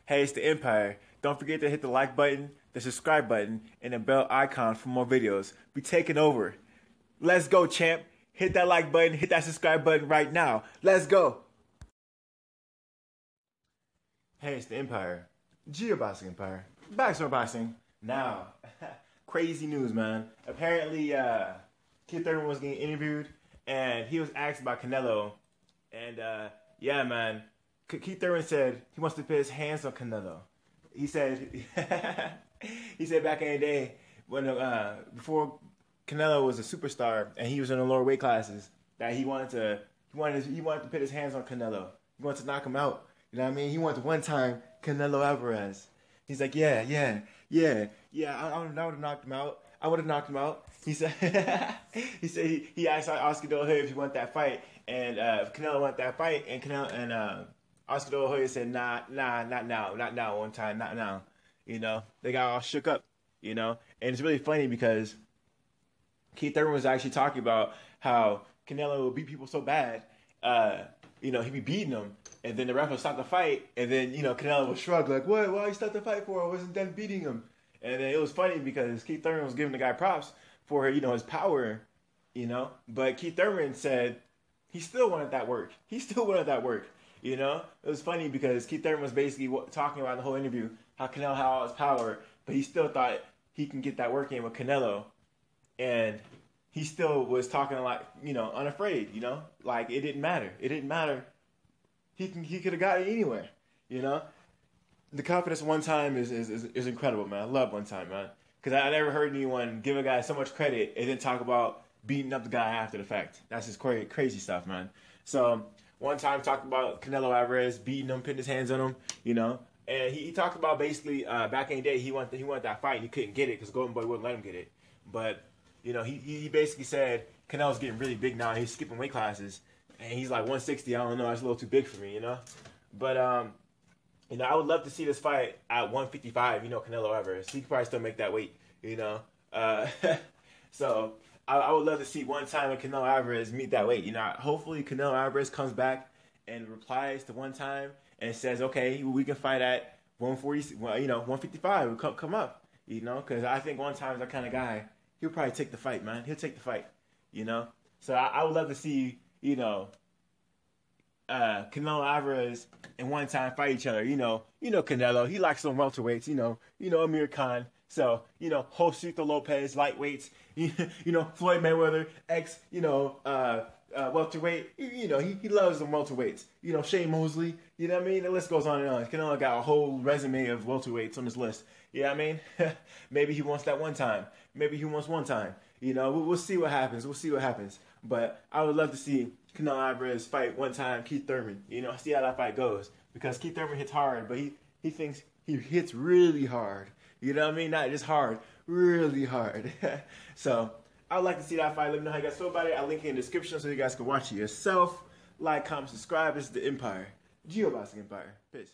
Hey, it's the Empire. Don't forget to hit the like button, the subscribe button, and the bell icon for more videos. We taking over. Let's go, champ. Hit that like button, hit that subscribe button right now. Let's go. Hey, it's the Empire. Geoboxing Empire. Backstore boxing. Now, crazy news, man. Apparently, Kieth Thurman was getting interviewed, and he was asked about Canelo. And, yeah, man. Kieth Thurman said he wants to put his hands on Canelo. He said, he said back in the day, when before Canelo was a superstar and he was in the lower weight classes, that he wanted to put his hands on Canelo. He wanted to knock him out. You know what I mean? He wanted to one time Canelo Alvarez. He's like, yeah. I would have knocked him out. I would have knocked him out. He said, he asked Oscar De La Hoya if he wanted that fight, and if Canelo wanted that fight, and Oscar De La Hoya said, nah, not now, one time, not now. You know, they got all shook up. You know, and it's really funny because Kieth Thurman was actually talking about how Canelo would beat people so bad, he'd be beating them, and then the ref would stop the fight, and then, Canelo would shrug like, what? Why you stop the fight for? I wasn't done beating him. And then it was funny because Kieth Thurman was giving the guy props for, his power, but Kieth Thurman said he still wanted that work. It was funny because Kieth Thurman was basically talking about the whole interview, how Canelo had all his power, but he still thought he can get that work in with Canelo. And he still was talking like, unafraid, like it didn't matter. He could have got it anywhere, The confidence of one time is incredible, man. I love one time, man. Because I never heard anyone give a guy so much credit and then talk about beating up the guy after the fact. That's just crazy stuff, man. So one time talked about Canelo Alvarez beating him, putting his hands on him, and he talked about basically back in the day he wanted that fight and he couldn't get it because Golden Boy wouldn't let him get it. But he basically said Canelo's getting really big now. He's skipping weight classes and he's like 160. I don't know, that's a little too big for me, But I would love to see this fight at 155. Canelo Alvarez. He could probably still make that weight. So I would love to see one time when Canelo Alvarez meet that weight. Hopefully Canelo Alvarez comes back and replies to one time and says, okay, we can fight at 140. 155. Come up. Because I think one time is that kind of guy. He'll probably take the fight, man. He'll take the fight. So I would love to see Canelo Alvarez and one time fight each other. Canelo, he likes some welterweights, Amir Khan. So, Josito Lopez, lightweights, Floyd Mayweather, welterweight, he loves them welterweights. Shane Mosley, The list goes on and on. Canelo got a whole resume of welterweights on his list. Maybe he wants that one time. Maybe he wants one time. We'll see what happens. But I would love to see Canelo Alvarez fight one time Kieth Thurman. See how that fight goes. Because Kieth Thurman hits hard, but he thinks he hits really hard. Not just hard, really hard. So I would like to see that fight. Let me know how you guys feel about it. I'll link it in the description so you guys can watch it yourself. Like, comment, subscribe. This is the Empire. Geoboxing Empire. Peace.